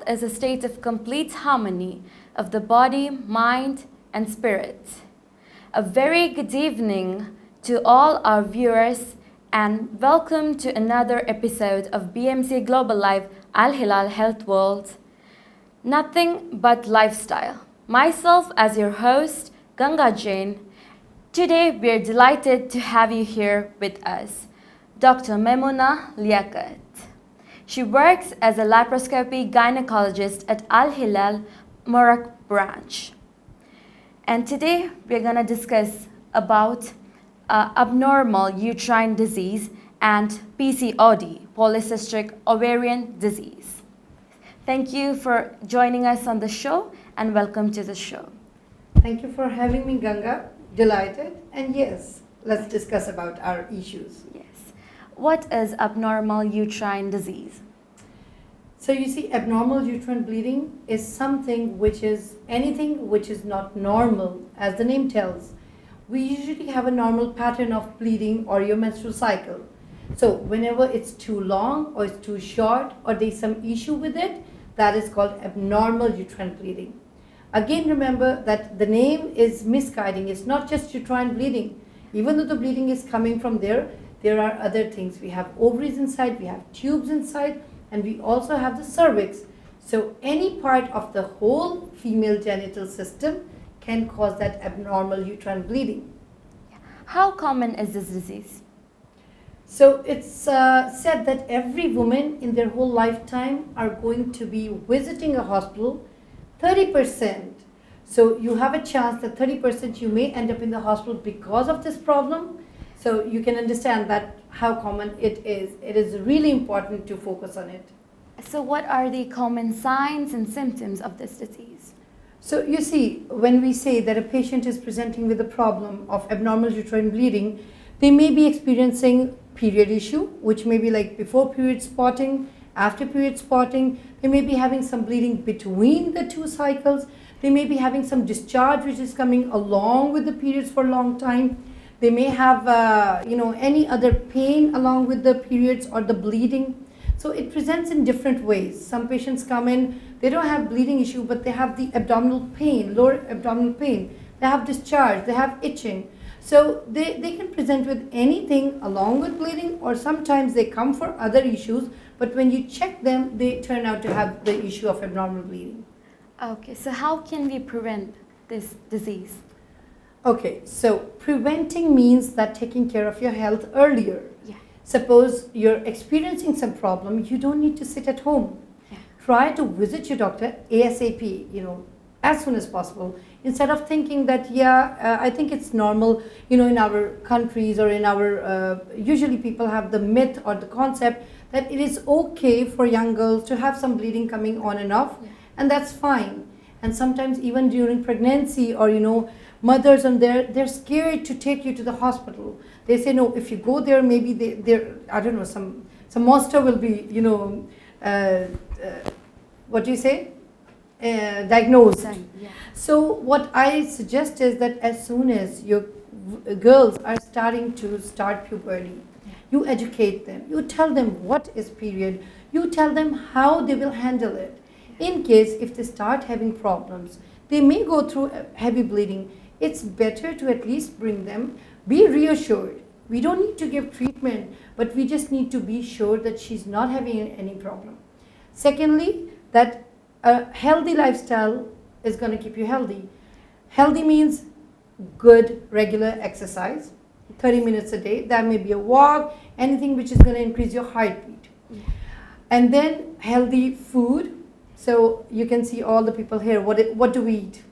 is a state of complete harmony of the body, mind, and spirit. A very good evening to all our viewers and welcome to another episode of BMC Global Live AL-HILAL Health World. Nothing but lifestyle. Myself as your host, Ganga Jain. Today we are delighted to have you here with us, Dr. Maimoona Liaqat. She works as a laparoscopy gynecologist at AL-HILAL Muharraq branch. And today we're going to discuss about abnormal uterine disease and PCOD, polycystic ovarian disease. Thank you for joining us on the show and welcome to the show. Thank you for having me, Ganga. Delighted. And yes, let's discuss about our issues. Yes. What is abnormal uterine disease? So you see, abnormal uterine bleeding is something which is anything which is not normal, as the name tells. We usually have a normal pattern of bleeding or your menstrual cycle. So whenever it's too long or it's too short or there's some issue with it, that is called abnormal uterine bleeding. Again, remember that the name is misguiding. It's not just uterine bleeding. Even though the bleeding is coming from there, there are other things. We have ovaries inside, we have tubes inside, and we also have the cervix. So any part of the whole female genital system can cause that abnormal uterine bleeding. How common is this disease? So it's said that every woman in their whole lifetime are going to be visiting a hospital 30%. So you have a chance that 30% you may end up in the hospital because of this problem. So you can understand that how common it is. It is really important to focus on it. So what are the common signs and symptoms of this disease? So you see, when we say that a patient is presenting with a problem of abnormal uterine bleeding, they may be experiencing period issue, which may be like before period spotting, after period spotting. They may be having some bleeding between the two cycles. They may be having some discharge which is coming along with the periods for a long time. They may have any other pain along with the periods or the bleeding. So it presents in different ways. Some patients come in, they don't have bleeding issue, but they have the abdominal pain, lower abdominal pain. They have discharge, they have itching. So they can present with anything along with bleeding, or sometimes they come for other issues, but when you check them, they turn out to have the issue of abnormal bleeding. Okay, so how can we prevent this disease? Okay, so preventing means that taking care of your health earlier. Yeah. Suppose you're experiencing some problem, you don't need to sit at home. Yeah. Try to visit your doctor ASAP, as soon as possible. Instead of thinking that, I think it's normal, in our countries or in our, usually people have the myth or the concept that it is okay for young girls to have some bleeding coming on and off, and that's fine. And sometimes even during pregnancy or, mothers and they're scared to take you to the hospital. They say, no, if you go there, maybe they're I don't know, some monster will be, what do you say? Diagnosed. Yeah. So what I suggest is that as soon as your girls are starting to start puberty, you educate them, you tell them what is period, you tell them how they will handle it. In case if they start having problems, they may go through heavy bleeding. It's better to at least bring them, be reassured. We don't need to give treatment, but we just need to be sure that she's not having any problem. Secondly, that a healthy lifestyle is going to keep you healthy. Healthy means good regular exercise, 30 minutes a day. That may be a walk, anything which is going to increase your heartbeat. Yeah. And then healthy food. So you can see all the people here, what do we eat?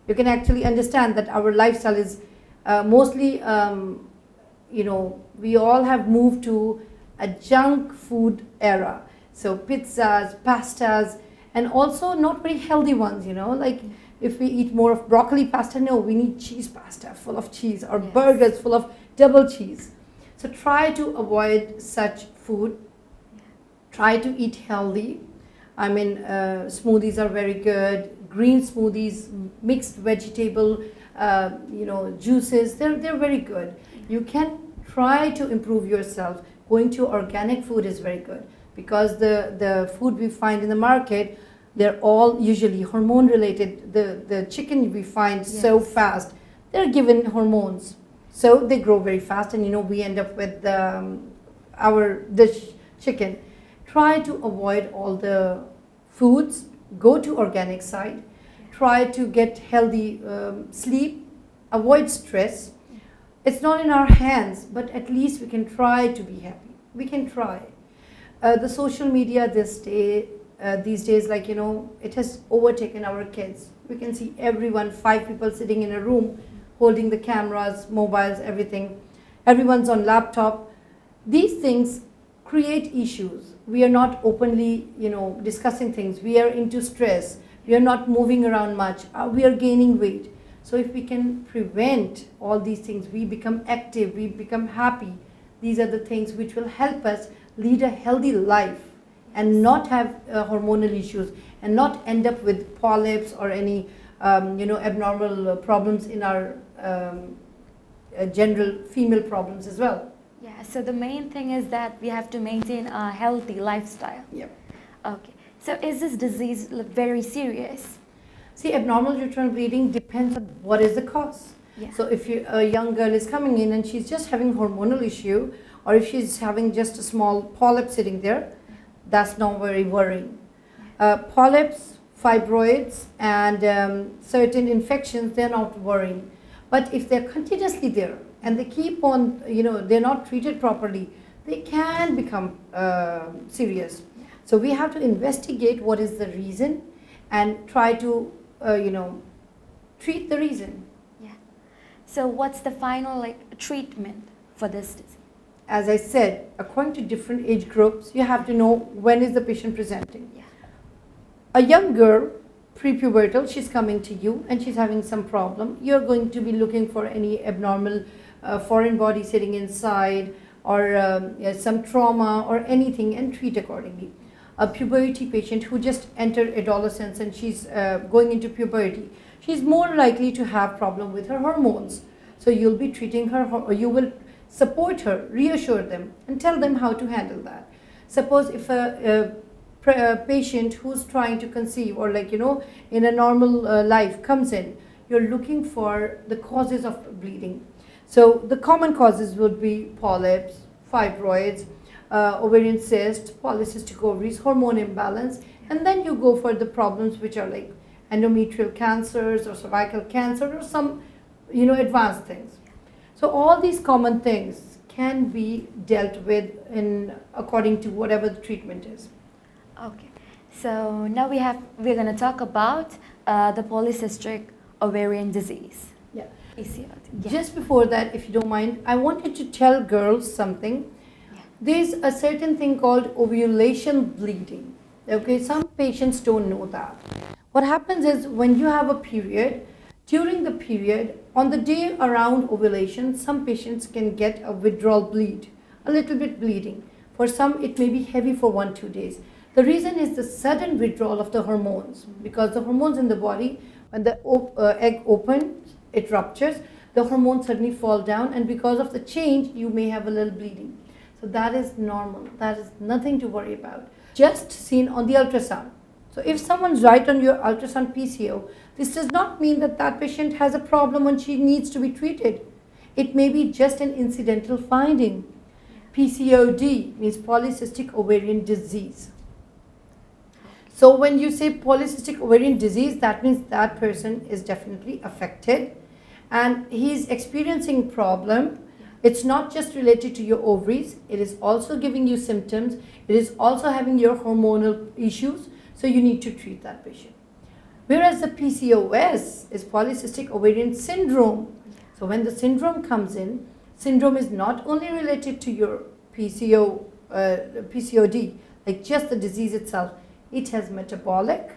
You can actually understand that our lifestyle is mostly, we all have moved to a junk food era. So pizzas, pastas, and also not very healthy ones, like if we eat more of broccoli pasta, no, we need cheese pasta full of cheese or burgers full of double cheese. So try to avoid such food. Try to eat healthy. Smoothies are very good. Green smoothies, mixed vegetable, juices, they're very good. You can try to improve yourself. Going to organic food is very good because the food we find in the market, They're all usually hormone related. The chicken we find so fast, they're given hormones. So they grow very fast, and we end up with our dish chicken. Try to avoid all the foods, go to organic side, try to get healthy sleep, avoid stress. It's not in our hands, but at least we can try to be happy. We can try. The social media these days, it has overtaken our kids. We can see everyone, 5 people sitting in a room, holding the cameras, mobiles, everything. Everyone's on laptop. These things create issues. We are not openly, discussing things. We are into stress. We are not moving around much. We are gaining weight. So if we can prevent all these things, we become active, we become happy. These are the things which will help us lead a healthy life and not have hormonal issues and not end up with polyps or any abnormal problems in our general female problems as well. Yeah, so the main thing is that we have to maintain a healthy lifestyle. Yep. Okay, so is this disease very serious? See, abnormal uterine bleeding depends on what is the cause. Yeah. So if a young girl is coming in and she's just having hormonal issue, or if she's having just a small polyp sitting there, that's not very worrying. Polyps, fibroids, and certain infections, they're not worrying. But if they're continuously there and they keep on, they're not treated properly, they can become serious. So we have to investigate what is the reason and try to, treat the reason. Yeah. So what's the final treatment for this disease? As I said, according to different age groups, you have to know when is the patient presenting. Yeah. A young girl, prepubertal, she's coming to you and she's having some problem. You're going to be looking for any abnormal foreign body sitting inside or some trauma or anything and treat accordingly. A puberty patient who just entered adolescence and she's going into puberty, she's more likely to have problem with her hormones. So you'll be treating her, or you will support her, reassure them, and tell them how to handle that. Suppose if a patient who's trying to conceive or in a normal life comes in, you're looking for the causes of bleeding. So the common causes would be polyps, fibroids, ovarian cyst, polycystic ovaries, hormone imbalance, and then you go for the problems which are like endometrial cancers or cervical cancer or some advanced things. So all these common things can be dealt with according to whatever the treatment is. Okay, so now we're going to talk about the polycystic ovarian disease. Yeah. PCOD. Yeah. Just before that, if you don't mind, I wanted to tell girls something. Yeah. There's a certain thing called ovulation bleeding. Okay, some patients don't know that. What happens is when you have a period, during the period, on the day around ovulation, some patients can get a withdrawal bleed, a little bit bleeding. For some, it may be heavy for 1-2 days. The reason is the sudden withdrawal of the hormones, because the hormones in the body, when the egg opens, it ruptures, the hormones suddenly fall down, and because of the change, you may have a little bleeding. So that is normal. That is nothing to worry about. Just seen on the ultrasound. So if someone's right on your ultrasound PCO, this does not mean that that patient has a problem and she needs to be treated. It may be just an incidental finding. PCOD means polycystic ovarian disease. So when you say polycystic ovarian disease, that means that person is definitely affected and he's experiencing problem. It's not just related to your ovaries, it is also giving you symptoms, it is also having your hormonal issues, so you need to treat that patient. Whereas the PCOS is polycystic ovarian syndrome. So when the syndrome comes in, syndrome is not only related to your PCOD, like just the disease itself, it has metabolic,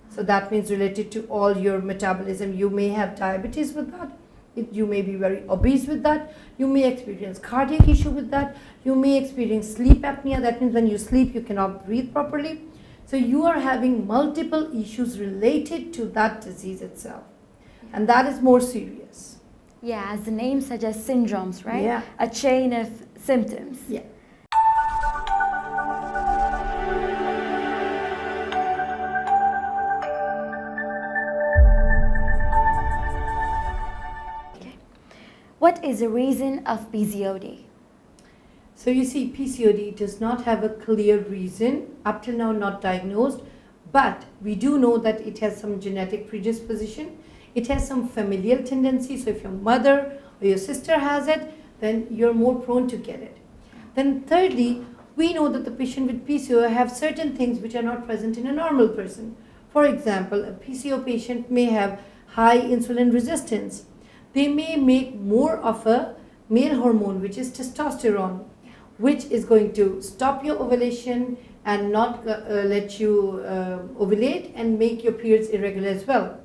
so that means related to all your metabolism. You may have diabetes with that. You may be very obese with that. You may experience cardiac issue with that. You may experience sleep apnea. That means when you sleep, you cannot breathe properly. So you are having multiple issues related to that disease itself. And that is more serious. Yeah, as the name suggests, syndromes, right? Yeah. A chain of symptoms. Yeah. What is the reason of PCOD? So you see, PCOD does not have a clear reason, up till now not diagnosed, but we do know that it has some genetic predisposition. It has some familial tendency. So if your mother or your sister has it, then you're more prone to get it. Then thirdly, we know that the patient with PCO have certain things which are not present in a normal person. For example, a PCO patient may have high insulin resistance. They may make more of a male hormone, which is testosterone, which is going to stop your ovulation and not let you ovulate and make your periods irregular as well.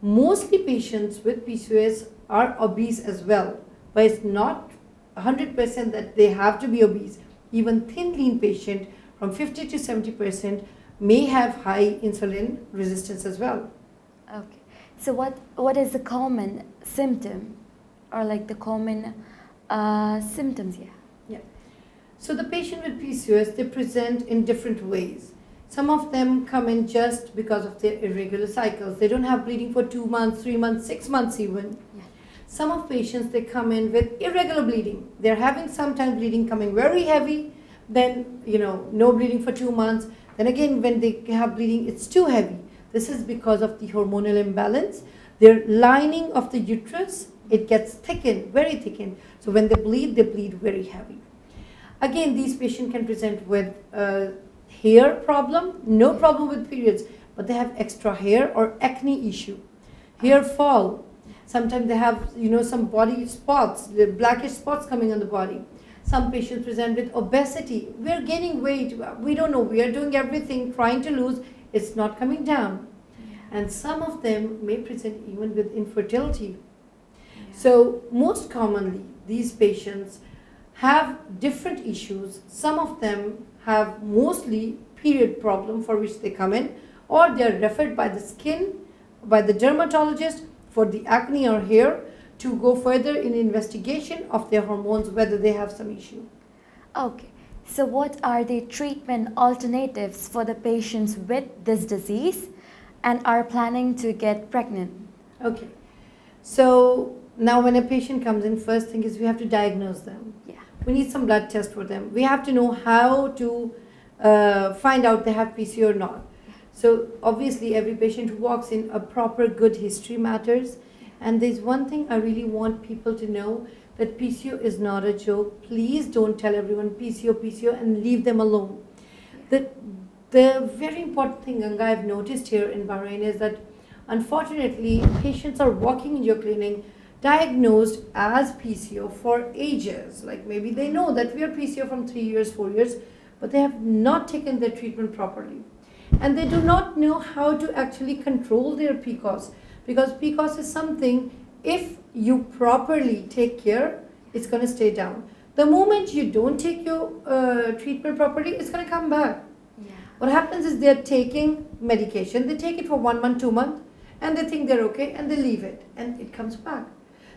Mostly patients with PCOS are obese as well, but it's not 100% that they have to be obese. Even thin lean patient from 50 to 70% may have high insulin resistance as well. Okay. So what is the common symptom or like the common symptoms? Yeah. So the patient with PCOS, they present in different ways. Some of them come in just because of their irregular cycles. They don't have bleeding for 2 months, 3 months, 6 months even. Yeah. Some of patients, they come in with irregular bleeding. They're having sometimes bleeding coming very heavy, then no bleeding for 2 months. Then again, when they have bleeding, it's too heavy. This is because of the hormonal imbalance. Their lining of the uterus, it gets thickened, very thickened. So when they bleed very heavy. Again, these patients can present with hair problem, no problem with periods, but they have extra hair or acne issue, hair fall. Sometimes they have, some body spots, the blackish spots coming on the body. Some patients present with obesity. We're gaining weight. We don't know. We are doing everything, trying to lose. It's not coming down. And some of them may present even with infertility. So most commonly, these patients have different issues. Some of them have mostly period problem for which they come in, or they are referred by the skin, by the dermatologist for the acne or hair to go further in investigation of their hormones, whether they have some issue. Okay. So what are the treatment alternatives for the patients with this disease and are planning to get pregnant? Okay. So now when a patient comes in, first thing is we have to diagnose them. Yeah. We need some blood test for them. We have to know how to find out they have PCO or not. So obviously every patient who walks in, a proper good history matters. And there's one thing I really want people to know, that PCO is not a joke. Please don't tell everyone PCO and leave them alone. The very important thing, Ganga, I've noticed here in Bahrain is that unfortunately patients are walking in your clinic diagnosed as PCO for ages. Like maybe they know that we are PCO from 3 years, 4 years, but they have not taken their treatment properly. And they do not know how to actually control their PCOS, because PCOS is something, if you properly take care, it's going to stay down. The moment you don't take your treatment properly, it's going to come back. Yeah. What happens is they're taking medication, they take it for 1 month, 2 months, and they think they're okay, and they leave it, and it comes back.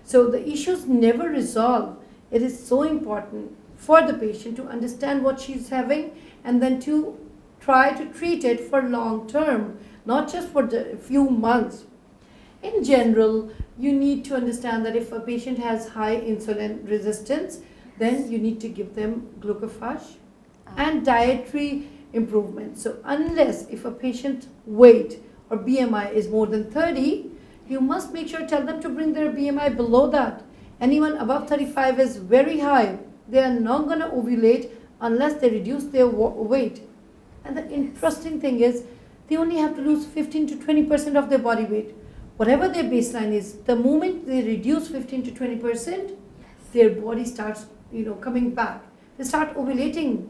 So the issues never resolve. It is so important for the patient to understand what she's having and then to try to treat it for long term, not just for the few months. In general, you need to understand that if a patient has high insulin resistance, then you need to give them glucophage and dietary improvement. So unless if a patient's weight or BMI is more than 30, you must make sure, tell them to bring their BMI below that. Anyone above 35 is very high. They are not going to ovulate unless they reduce their weight. And the interesting thing is, they only have to lose 15 to 20% of their body weight. Whatever their baseline is, the moment they reduce 15 to 20%, their body starts, coming back. They start ovulating.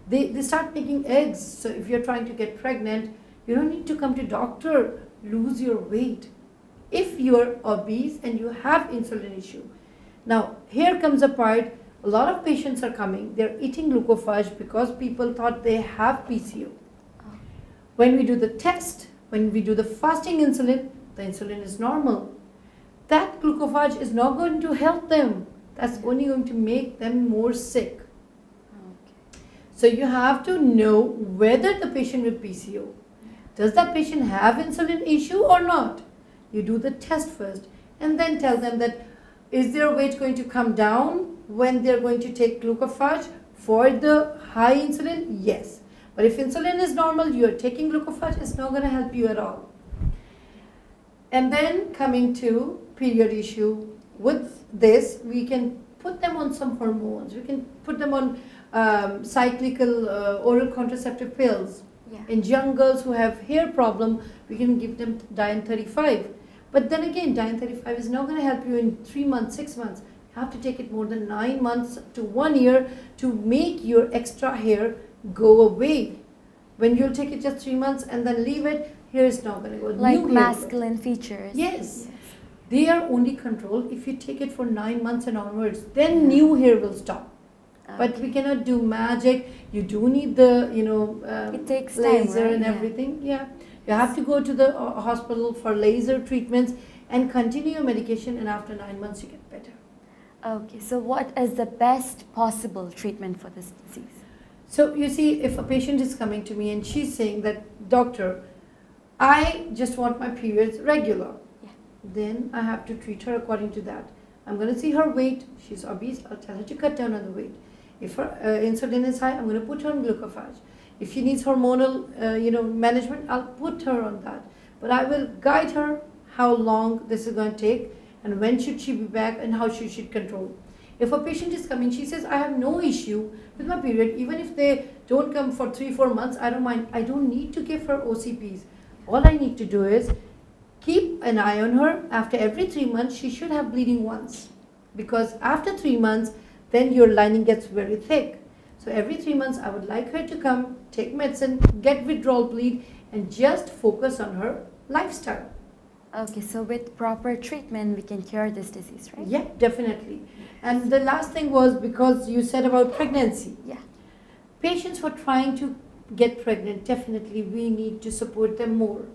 They start making eggs. So if you're trying to get pregnant, you don't need to come to doctor, lose your weight. If you're obese and you have insulin issue. Now, here comes a part, a lot of patients are coming, they're eating glucophage because people thought they have PCO. When we do the test, when we do the fasting insulin, the insulin is normal. That glucophage is not going to help them. That's only going to make them more sick. Okay. So you have to know whether the patient with PCO, does that patient have insulin issue or not? You do the test first and then tell them that Is their weight going to come down when they're going to take glucophage for the high insulin? Yes. But if insulin is normal, you're taking glucophage, it's not going to help you at all. And then coming to period issue, with this, we can put them on some hormones. We can put them on cyclical oral contraceptive pills. Yeah. In young girls who have hair problem, we can give them Dian 35. But then again, Dian 35 is not going to help you in 3 months, 6 months. You have to take it more than 9 months to 1 year to make your extra hair go away. When you'll take it just 3 months and then leave it, hair is not going to go. Like New masculine features. Yes. They are only controlled if you take it for 9 months and onwards. Then new hair will stop. Okay. But we cannot do magic. You do need the, it takes laser time, right? and everything. Yeah. You have to go to the hospital for laser treatments and continue your medication, and after 9 months you get better. Okay, so what is the best possible treatment for this disease? So you see, if a patient is coming to me and she's saying that, doctor, I just want my periods regular, then I have to treat her according to that. I'm going to see her weight. She's obese. I'll tell her to cut down on the weight. If her insulin is high, I'm going to put her on glucophage. If she needs hormonal, management, I'll put her on that. But I will guide her how long this is going to take and when should she be back and how she should control. If a patient is coming, she says, I have no issue with my period. Even if they don't come for 3-4 months, I don't mind. I don't need to give her OCPs. All I need to do is keep an eye on her. After every 3 months, she should have bleeding once. Because after 3 months, then your lining gets very thick. So every 3 months, I would like her to come, take medicine, get withdrawal bleed, and just focus on her lifestyle. Okay, so with proper treatment, we can cure this disease, right? Yeah, definitely. And the last thing was, because you said about pregnancy. Yeah. Patients who are trying to get pregnant, definitely we need to support them more.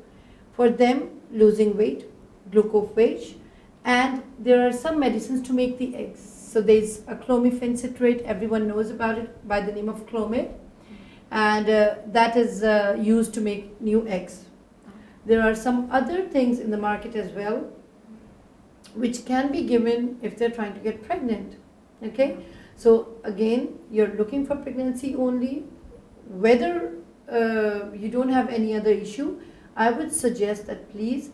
For them, losing weight, glucophage, and there are some medicines to make the eggs. So there's a clomiphene citrate, everyone knows about it by the name of Clomid, and that is used to make new eggs. There are some other things in the market as well, which can be given if they're trying to get pregnant. Okay, so again, you're looking for pregnancy only. Whether you don't have any other issue, I would suggest that please,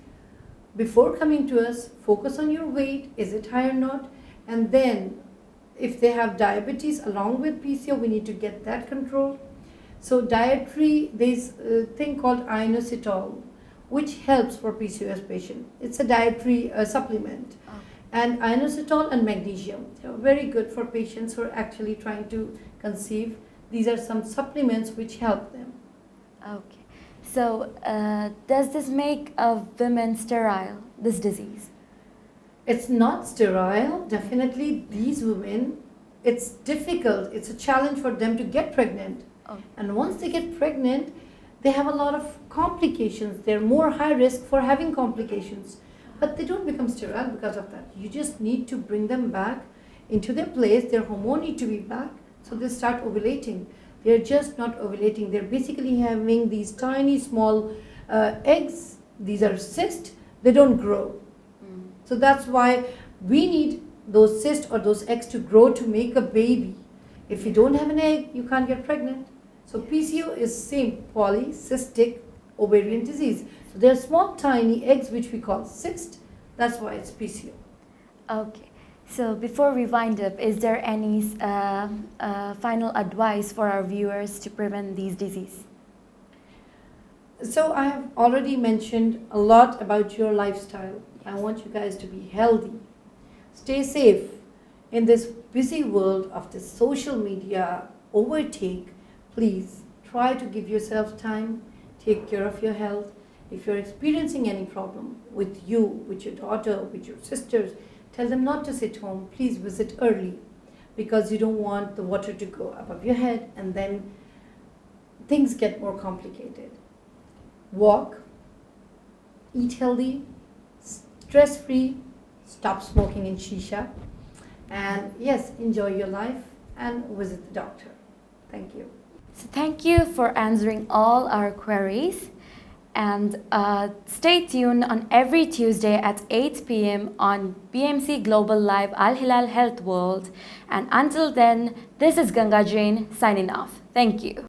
before coming to us, focus on your weight, is it high or not? And then, if they have diabetes along with PCO, we need to get that controlled. So dietary, there's a thing called inositol, which helps for PCOS patient. It's a dietary supplement. Oh. And inositol and magnesium, they are very good for patients who are actually trying to conceive. These are some supplements which help them. Okay. So, does this make a woman sterile, this disease? It's not sterile. Definitely, these women, it's difficult. It's a challenge for them to get pregnant. Oh. And once they get pregnant, they have a lot of complications. They're more high risk for having complications. But they don't become sterile because of that. You just need to bring them back into their place. Their hormone need to be back. So they start ovulating. They're just not ovulating. They're basically having these tiny small eggs. These are cysts. They don't grow. So that's why we need those cysts or those eggs to grow to make a baby. If you don't have an egg, you can't get pregnant. So PCO is same, polycystic ovarian disease. So they're small tiny eggs which we call cyst. That's why it's PCO. Okay. So before we wind up, is there any final advice for our viewers to prevent these diseases? So I have already mentioned a lot about your lifestyle. I want you guys to be healthy. Stay safe in this busy world of the social media overtake. Please try to give yourself time, take care of your health. If you're experiencing any problem with you, with your daughter, with your sisters, tell them not to sit home. Please visit early because you don't want the water to go above your head and then things get more complicated. Walk, eat healthy, stress-free, stop smoking in shisha, and yes, enjoy your life and visit the doctor. Thank you. So thank you for answering all our queries. And stay tuned on every Tuesday at 8 p.m. on BMC Global Live Al-HILAL Health World. And until then, this is Ganga Jain signing off. Thank you.